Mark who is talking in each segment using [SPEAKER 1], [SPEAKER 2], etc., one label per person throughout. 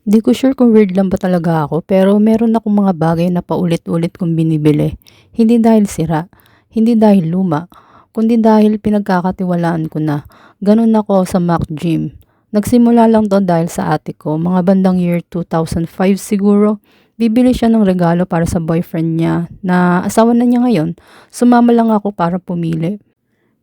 [SPEAKER 1] Di ko sure kung weird lang ba talaga ako, pero meron akong mga bagay na paulit-ulit kong binibili. Hindi dahil sira, hindi dahil luma, kundi dahil pinagkakatiwalaan ko na. Ganun ako sa Mac Gym. Nagsimula lang to dahil sa ate ko, mga bandang year 2005 siguro. Bibili siya ng regalo para sa boyfriend niya na asawa na niya ngayon. Sumama lang ako para pumili.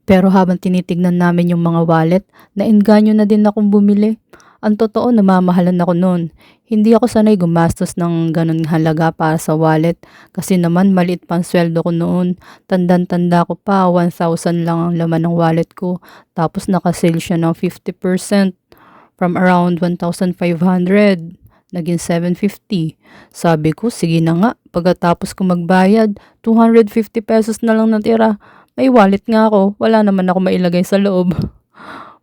[SPEAKER 1] Pero habang tinitignan namin yung mga wallet, naengganyo na din akong bumili. Ang totoo, namamahalan ako noon. Hindi ako sanay gumastos ng ganun halaga para sa wallet kasi naman maliit pang sweldo ko noon. Tandang-tanda ko pa, 1,000 lang ang laman ng wallet ko. Tapos nakasale siya ng 50% from around 1,500. Naging 750. Sabi ko, sige na nga. Pagkatapos ko magbayad, 250 pesos na lang natira. May wallet nga ako, wala naman ako mailagay sa loob.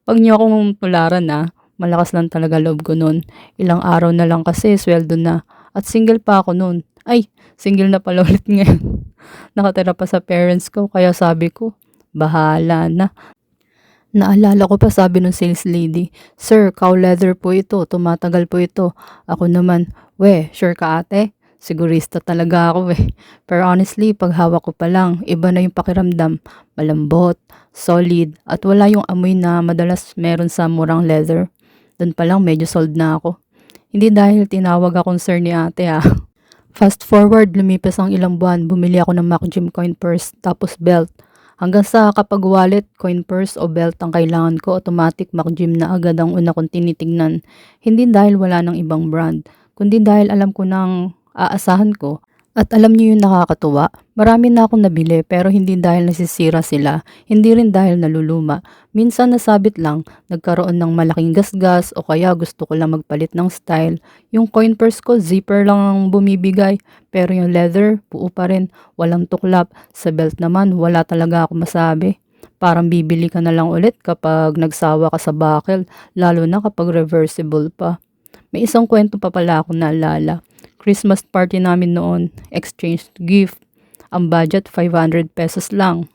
[SPEAKER 1] Pag niyo akong tularan na, malakas lang talaga loob ko nun. Ilang araw na lang kasi, sweldo na. At single pa ako nun. Ay, single na pala ulit ngayon. Nakatira pa sa parents ko, kaya sabi ko, bahala na. Naalala ko pa sabi ng sales lady, "Sir, cow leather po ito, tumatagal po ito." Ako naman, "We, sure ka ate?" Sigurista talaga ako eh. Pero honestly, pag hawak ko pa lang, iba na yung pakiramdam. Malambot, solid, at wala yung amoy na madalas meron sa murang leather. Doon pa lang medyo sold na ako. Hindi dahil tinawag akong sir ni ate ah. Fast forward, lumipas ang ilang buwan, bumili ako ng Mac Gym coin purse, tapos belt. Hanggang sa kapag wallet, coin purse o belt ang kailangan ko, automatic Mac Gym na agad ang una kong tinitignan. Hindi dahil wala ng ibang brand, kundi dahil alam ko nang aasahan ko. At alam niyo yung nakakatuwa, marami na akong nabili pero hindi dahil nasisira sila, hindi rin dahil naluluma. Minsan nasabit lang, nagkaroon ng malaking gasgas o kaya gusto ko lang magpalit ng style. Yung coin purse ko, zipper lang ang bumibigay, pero yung leather, buo pa rin, walang tuklap. Sa belt naman, wala talaga ako masabi. Parang bibili ka na lang ulit kapag nagsawa ka sa buckle, lalo na kapag reversible pa. May isang kwento pa pala akong naalala. Christmas party namin noon, exchange gift. Ang budget 500 pesos lang.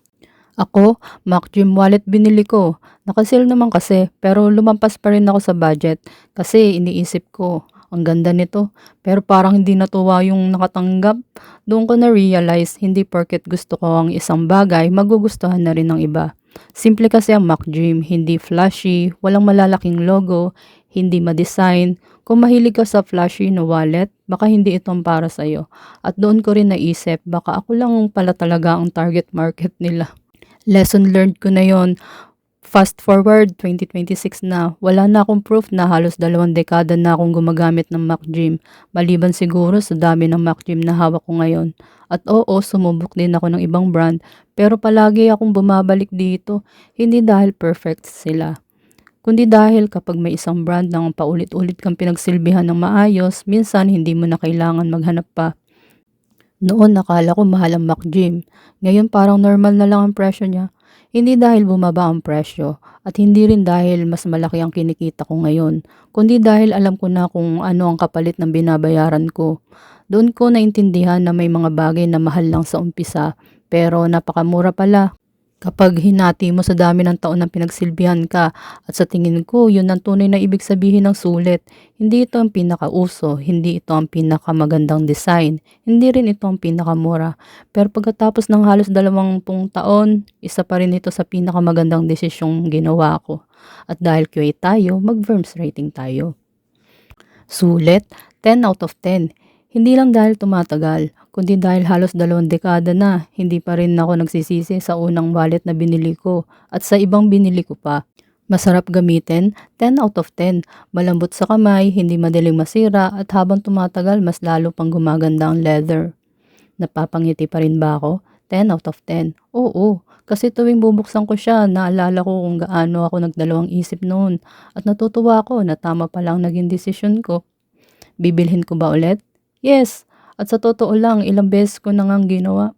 [SPEAKER 1] Ako, Mac Gym wallet binili ko. Nakasale naman kasi, pero lumampas pa rin ako sa budget kasi iniisip ko, ang ganda nito. Pero parang hindi natuwa yung nakatanggap. Doon ko na-realize, hindi porket gusto ko ang isang bagay, magugustuhan na rin ng iba. Simple kasi ang Mac Gym, hindi flashy, walang malalaking logo, hindi ma-design. Kung mahilig ka sa flashy na wallet, baka hindi ito ang para sa'yo. At doon ko rin naisip, baka ako lang pala talaga ang target market nila. Lesson learned ko na yon. Fast forward, 2026 na. Wala na akong proof na halos 2 dekada na akong gumagamit ng Mac Gym. Maliban siguro sa dami ng Mac Gym na hawak ko ngayon. At oo, sumubok din ako ng ibang brand. Pero palagi akong bumabalik dito. Hindi dahil perfect sila, kundi dahil kapag may isang brand na paulit-ulit kang pinagsilbihan ng maayos, minsan hindi mo na kailangan maghanap pa. Noon nakala ko mahal ang Mac Gym. Ngayon parang normal na lang ang presyo niya. Hindi dahil bumaba ang presyo at hindi rin dahil mas malaki ang kinikita ko ngayon, kundi dahil alam ko na kung ano ang kapalit ng binabayaran ko. Doon ko naintindihan na may mga bagay na mahal lang sa umpisa pero napakamura pala kapag hinati mo sa dami ng taon ng pinagsilbihan ka. At sa tingin ko, yun ang tunay na ibig sabihin ng sulit. Hindi ito ang pinakauso, hindi ito ang pinakamagandang design, hindi rin ito ang pinakamura. Pero pagkatapos ng halos 20 taon, isa pa rin ito sa pinakamagandang desisyong ginawa ko. At dahil QA tayo, mag-Verms rating tayo. Sulit, 10 out of 10. Hindi lang dahil tumatagal, kundi dahil halos 2 dekada na, hindi pa rin ako nagsisisi sa unang wallet na binili ko at sa ibang binili ko pa. Masarap gamitin, 10 out of 10. Malambot sa kamay, hindi madaling masira at habang tumatagal mas lalo pang gumaganda ang leather. Napapangiti pa rin ba ako? 10 out of 10. Oo, kasi tuwing bubuksan ko siya, naalala ko kung gaano ako nagdalawang isip noon at natutuwa ako na tama pa lang naging desisyon ko. Bibilhin ko ba ulit? Yes, at sa totoo lang, ilang beses ko na ngang ginawa.